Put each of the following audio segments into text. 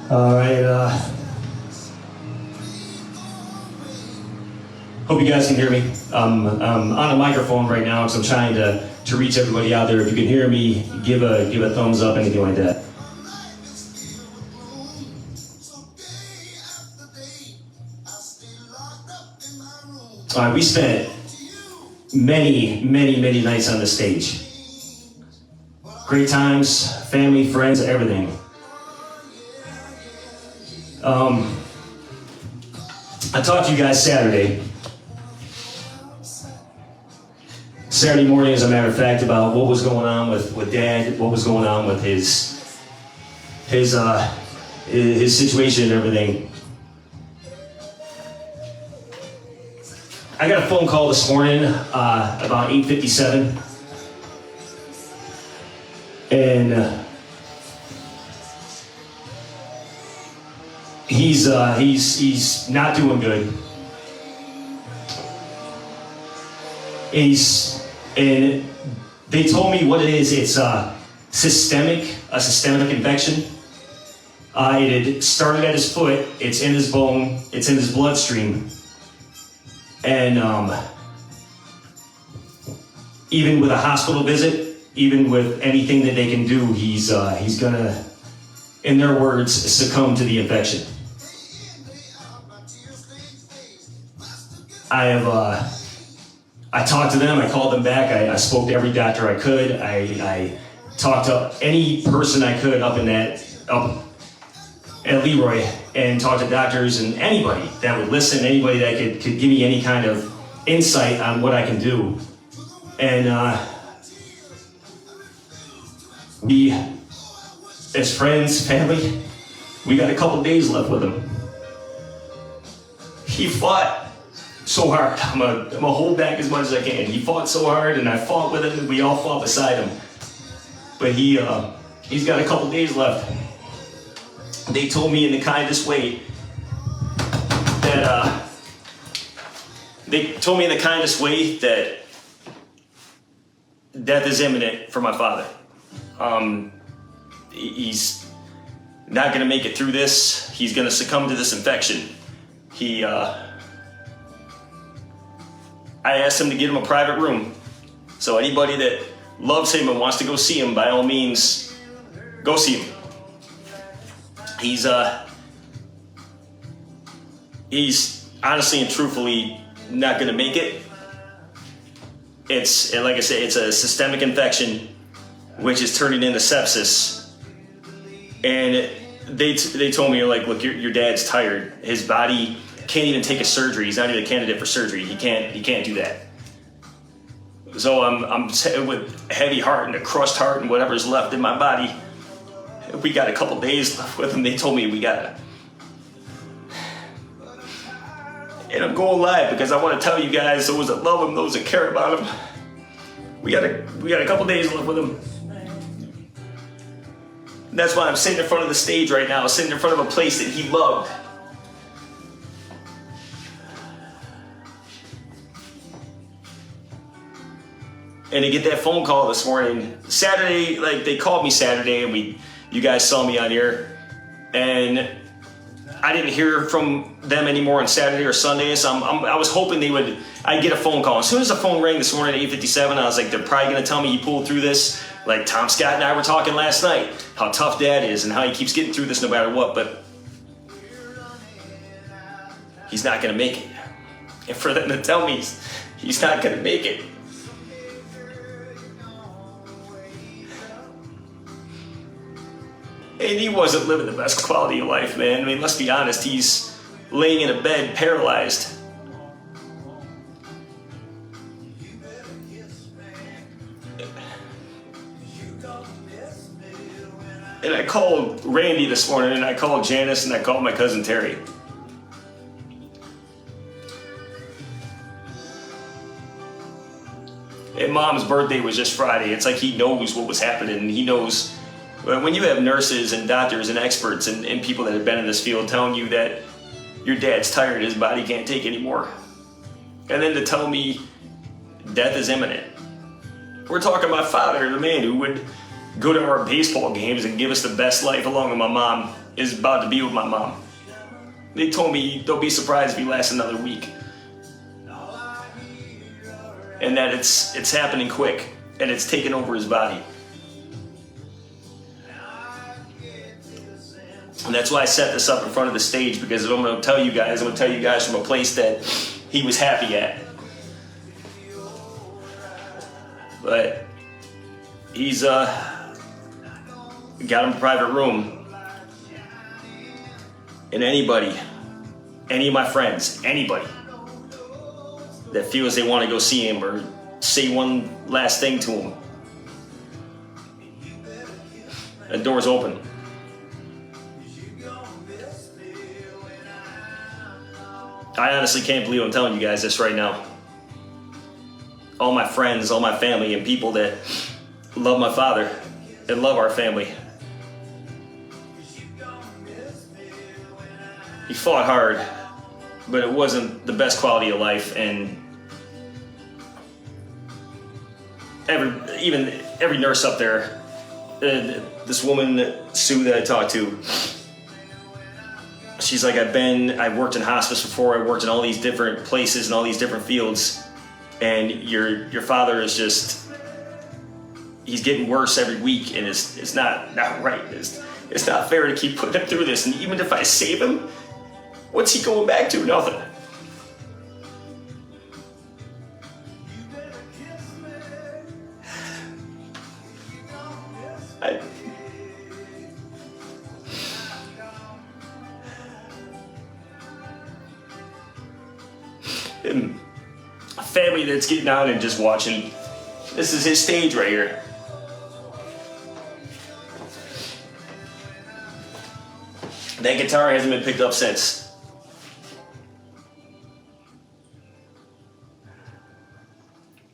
All right. Hope you guys can hear me. I'm on a microphone right now, so I'm trying to reach everybody out there. If you can hear me, give a thumbs up, anything like that. All right, we spent many nights on the stage. Great times, family, friends, everything. I talked to you guys Saturday morning, as a matter of fact, about what was going on with Dad, what was going on with his situation and everything. I got a phone call this morning about 8:57, and he's not doing good. And they told me what it is. It's a systemic infection. It had started at his foot. It's in his bone. It's in his bloodstream. And even with a hospital visit, even with anything that they can do, he's gonna, in their words, succumb to the infection. I talked to them, I called them back, I spoke to every doctor I could, I talked to any person I could up at Leroy, and talked to doctors and anybody that would listen, anybody that could give me any kind of insight on what I can do. And we, as friends, family, we got a couple days left with him. He fought so hard. I'm gonna hold back as much as I can. He fought so hard, and I fought with him, and we all fought beside him. But he's got a couple days left. They told me in the kindest way that death is imminent for my father. He's not gonna make it through this. He's gonna succumb to this infection. I asked him to get him a private room. So anybody that loves him and wants to go see him, by all means, go see him. He's honestly and truthfully not gonna make it. It's, like I said, it's a systemic infection, which is turning into sepsis. And they told me, like, look, your dad's tired. His body can't even take a surgery. He's not even a candidate for surgery. He can't do that. So I'm with a heavy heart and a crushed heart and whatever's left in my body. We got a couple days left with him. They told me we gotta. And I'm going live because I want to tell you guys, those that love him, those that care about him, we got a couple days left with him. And that's why I'm sitting in front of the stage right now, sitting in front of a place that he loved. And to get that phone call this morning, Saturday, like they called me Saturday, and you guys saw me on here, and I didn't hear from them anymore on Saturday or Sunday. So I was hoping I'd get a phone call. As soon as the phone rang this morning at 8:57, I was like, they're probably gonna tell me he pulled through this. Like Tom Scott and I were talking last night, how tough Dad is and how he keeps getting through this no matter what, but he's not gonna make it. And for them to tell me he's not gonna make it, and he wasn't living the best quality of life, man. I mean, let's be honest, he's laying in a bed paralyzed. And I called Randy this morning, and I called Janice, and I called my cousin Terry. And Mom's birthday was just Friday. It's like he knows what was happening, and he knows. When you have nurses and doctors and experts and people that have been in this field telling you that your dad's tired, his body can't take anymore, and then to tell me death is imminent. We're talking my father, the man who would go to our baseball games and give us the best life along with my mom is about to be with my mom. They told me don't be surprised if he lasts another week. And that it's happening quick and it's taking over his body. And that's why I set this up in front of the stage, because I'm going to tell you guys from a place that he was happy at. But he's got him a private room. And anybody, any of my friends, anybody that feels they want to go see him or say one last thing to him, the door's open. I honestly can't believe I'm telling you guys this right now. All my friends, all my family, and people that love my father and love our family. He fought hard, but it wasn't the best quality of life, and every nurse up there, this woman, Sue, that I talked to, she's like, I worked in hospice before, I worked in all these different places and all these different fields, and your father is just, he's getting worse every week, and it's not right. It's not fair to keep putting him through this, and even if I save him, what's he going back to? Nothing. A family that's getting out and just watching. This is his stage right here. That guitar hasn't been picked up since.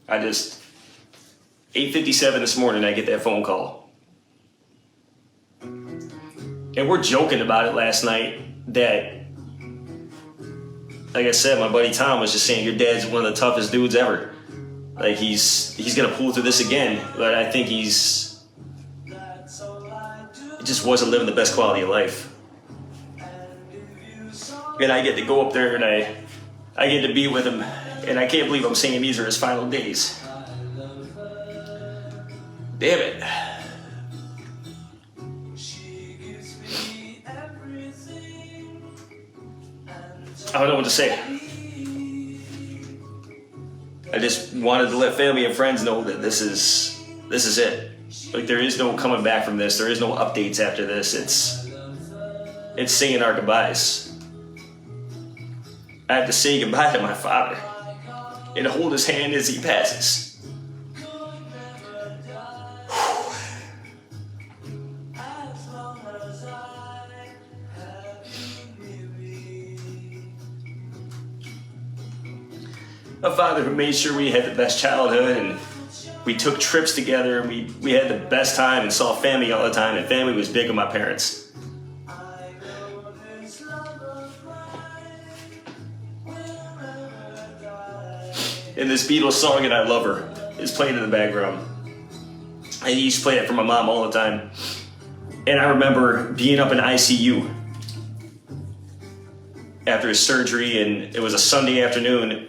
I just 8:57 this morning, I get that phone call. And we're joking about it last night that, like I said, my buddy Tom was just saying, your dad's one of the toughest dudes ever. Like he's gonna pull through this again, but I think he just wasn't living the best quality of life. And I get to go up there and I get to be with him, and I can't believe I'm saying these are his final days. Damn it. I don't know what to say. I just wanted to let family and friends know that this is it. Like, there is no coming back from this. There is no updates after this. It's saying our goodbyes. I have to say goodbye to my father and hold his hand as he passes. A father who made sure we had the best childhood, and we took trips together, and we had the best time and saw family all the time, and family was big with my parents. And this Beatles song, And I Love Her, is playing in the background. I used to play it for my mom all the time. And I remember being up in ICU after his surgery, and it was a Sunday afternoon.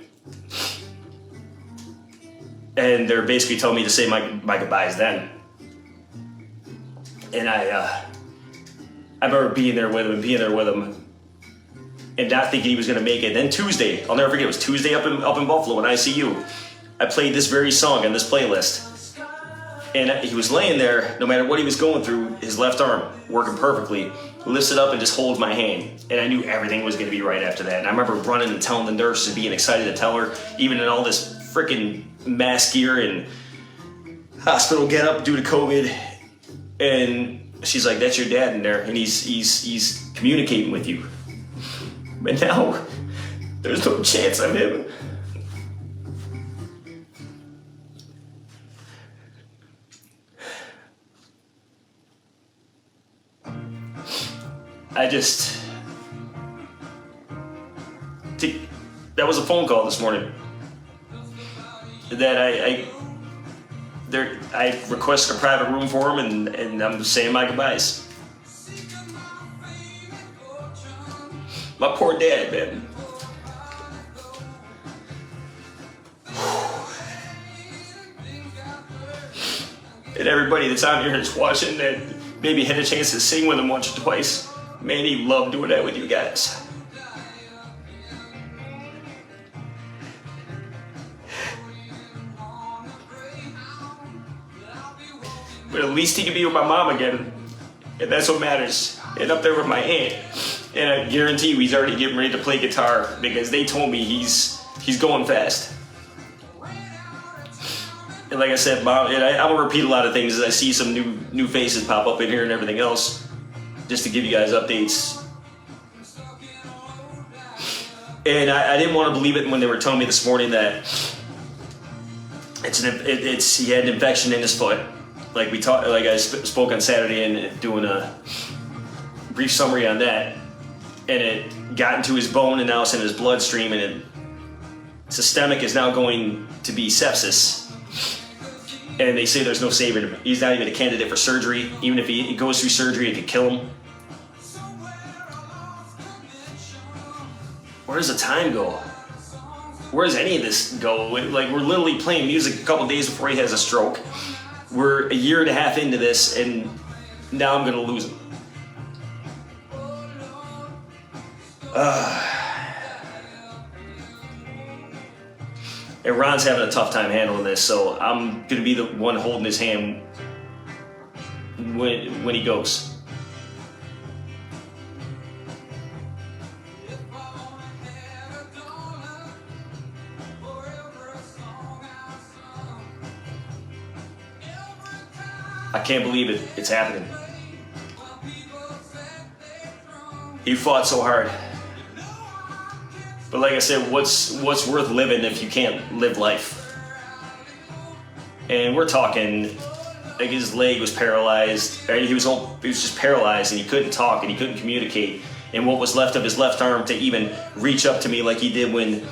And they're basically telling me to say my goodbyes then. And I remember being there with him, and not thinking he was gonna make it. Then Tuesday, I'll never forget, it was Tuesday up in Buffalo in ICU. I played this very song on this playlist. And he was laying there, no matter what he was going through, his left arm working perfectly, lifts it up and just holds my hand. And I knew everything was gonna be right after that. And I remember running and telling the nurse and being excited to tell her, even in all this freaking mask gear and hospital get up due to COVID. And she's like, that's your dad in there, and he's communicating with you. But now, there's no chance of him. That was a phone call this morning that I requested a private room for him, and I'm saying my goodbyes. My poor dad, man. And everybody that's out here that's watching that maybe had a chance to sing with him once or twice, man, he loved doing that with you guys. But at least he can be with my mom again, and that's what matters. And up there with my aunt. And I guarantee you he's already getting ready to play guitar because they told me he's going fast. And like I said, Mom, and I'm gonna repeat a lot of things as I see some new faces pop up in here and everything else, just to give you guys updates. And I didn't want to believe it when they were telling me this morning that he had an infection in his foot. Like I spoke on Saturday and doing a brief summary on that, and it got into his bone and now it's in his bloodstream, and systemic is now going to be sepsis. And they say there's no saving him. He's not even a candidate for surgery. Even if he goes through surgery, it could kill him. Where does the time go? Where does any of this go? Like, we're literally playing music a couple days before he has a stroke. We're a year and a half into this, and now I'm gonna lose him. And Ron's having a tough time handling this, so I'm gonna be the one holding his hand when he goes. I can't believe it's happening. He fought so hard. But like I said, what's worth living if you can't live life? And we're talking, like, his leg was paralyzed. Right? He was just paralyzed, and he couldn't talk and he couldn't communicate. And what was left of his left arm to even reach up to me like he did when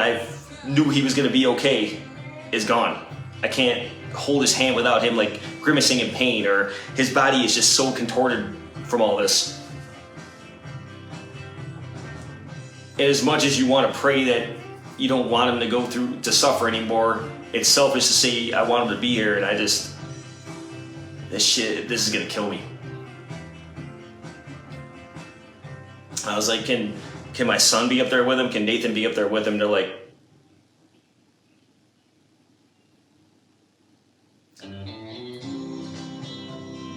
I knew he was gonna be okay is gone. I can't hold his hand without him like grimacing in pain, or his body is just so contorted from all this. As much as you want to pray that you don't want him to suffer anymore, it's selfish to say I want him to be here, and this is gonna kill me. I was like, can my son be up there with him? Can Nathan be up there with him? They're like,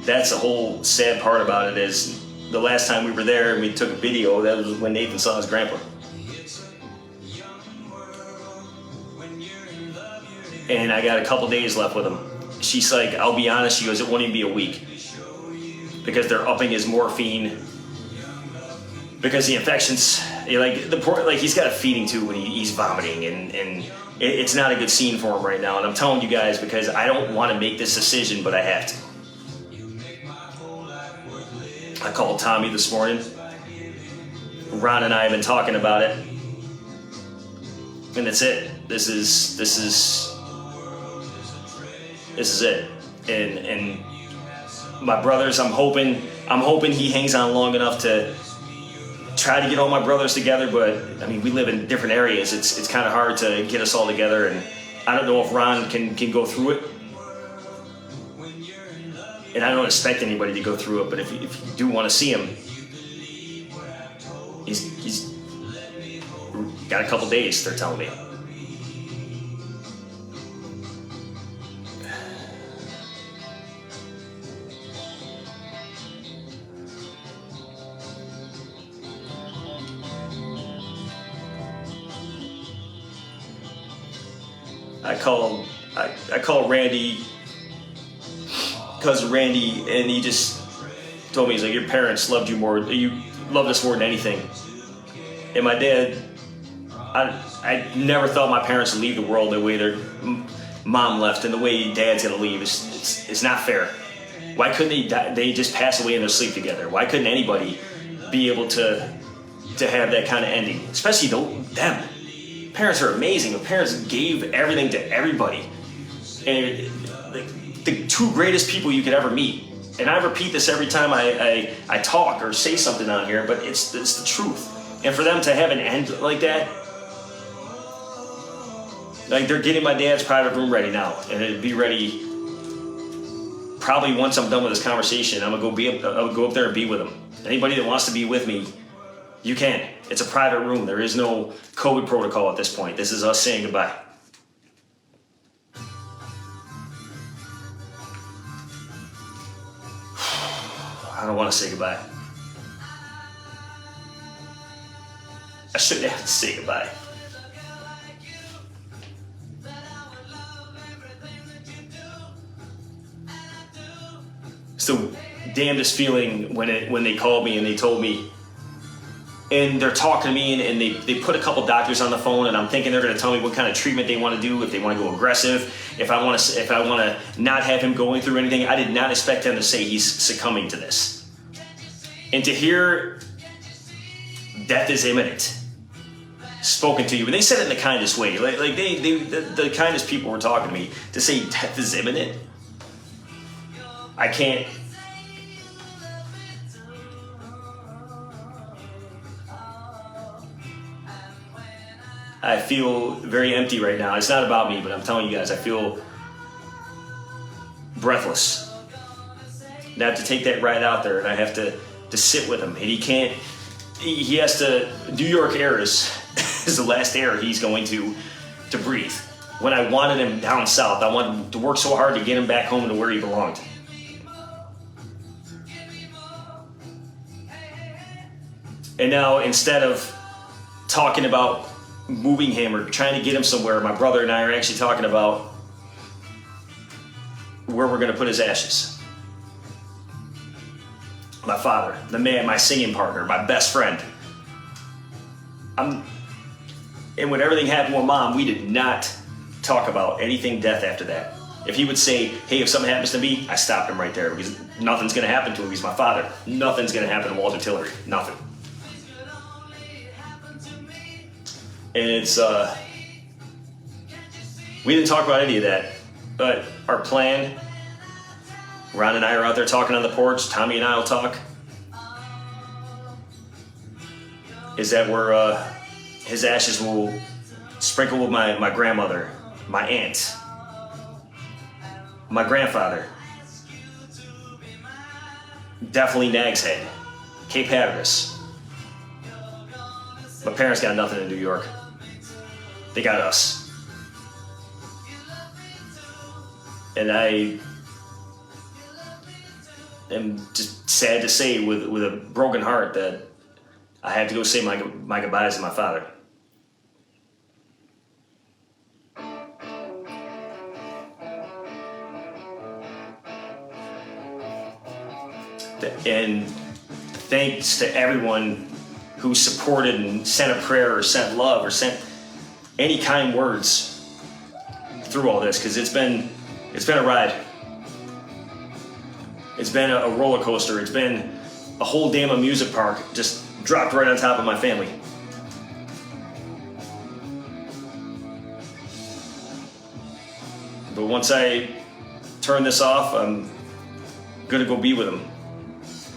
that's the whole sad part about it, is the last time we were there and we took a video, that was when Nathan saw his grandpa. And I got a couple days left with him. She's like, I'll be honest, she goes, it won't even be a week. Because they're upping his morphine. Because the infections, he's got a feeding tube when he's vomiting, and it's not a good scene for him right now. And I'm telling you guys because I don't want to make this decision, but I have to. I called Tommy this morning. Ron and I have been talking about it. And that's it. This is it. And my brothers, I'm hoping he hangs on long enough to try to get all my brothers together, but I mean, we live in different areas. It's kind of hard to get us all together, and I don't know if Ron can go through it. And I don't expect anybody to go through it, but if you do want to see him, he's got a couple days, they're telling me. I called Randy, cousin Randy, and he just told me, he's like, your parents loved you loved us more than anything. And my dad, I never thought my parents would leave the world the way their mom left, and the way dad's gonna leave. It's not fair. Why couldn't they just pass away in their sleep together? Why couldn't anybody be able to have that kind of ending? Especially them. Parents are amazing. The parents gave everything to everybody. And the two greatest people you could ever meet. And I repeat this every time I talk or say something on here, but it's the truth. And for them to have an end like that, like they're getting my dad's private room ready now, and it'll be ready probably once I'm done with this conversation. I'll go up there and be with them. Anybody that wants to be with me, you can. It's a private room. There is no COVID protocol at this point. This is us saying goodbye. I don't want to say goodbye. I shouldn't have to say goodbye. It's the damnedest feeling when they called me and they told me, and they're talking to me and they put a couple doctors on the phone, and I'm thinking they're going to tell me what kind of treatment they want to do, if they want to go aggressive, if I want to not have him going through anything. I did not expect them to say he's succumbing to this. And to hear death is imminent spoken to you, and they said it in the kindest way, like the kindest people were talking to me, to say death is imminent. I can't. I feel very empty right now. It's not about me, but I'm telling you guys, I feel breathless. And I have to take that ride out there, and I have to sit with him. And he has to, New York air is the last air he's going to breathe. When I wanted him down south, I wanted to work so hard to get him back home to where he belonged. And now, instead of talking about moving him or trying to get him somewhere, my brother and I are actually talking about where we're going to put his ashes. My father, the man, my singing partner, my best friend. And when everything happened with Mom, we did not talk about anything death after that. If he would say, hey, if something happens to me, I stopped him right there, because nothing's going to happen to him. He's my father. Nothing's going to happen to Walter Tillery. Nothing. And it's, we didn't talk about any of that, but our plan, Ron and I are out there talking on the porch, Tommy and I will talk, is that his ashes will sprinkle with my grandmother, my aunt, my grandfather, definitely Nag's Head, Cape Hatteras. My parents got nothing in New York. They got us. And I am just sad to say, with a broken heart, that I had to go say my goodbyes to my father. And thanks to everyone who supported and sent a prayer or sent love or sent any kind words through all this, because it's been a ride. It's been a roller coaster. It's been a whole damn amusement park just dropped right on top of my family. But once I turn this off, I'm gonna go be with him.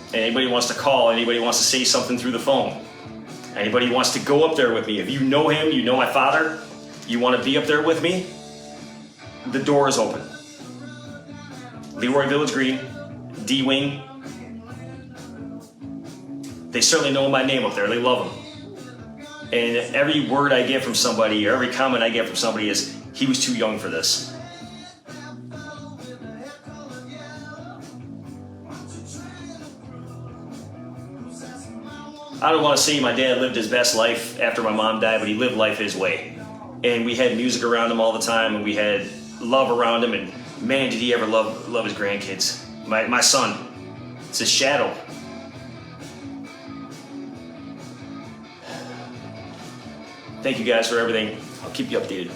And anybody wants to call, anybody wants to say something through the phone, anybody wants to go up there with me, if you know him, you know my father, you want to be up there with me, the door is open. Leroy Village Green, D-Wing. They certainly know my name up there. They love him. And every word I get from somebody, or every comment I get from somebody, is, he was too young for this. I don't want to say my dad lived his best life after my mom died, but he lived life his way. And we had music around him all the time, and we had love around him, and man, did he ever love his grandkids. My son, it's his shadow. Thank you guys for everything. I'll keep you updated.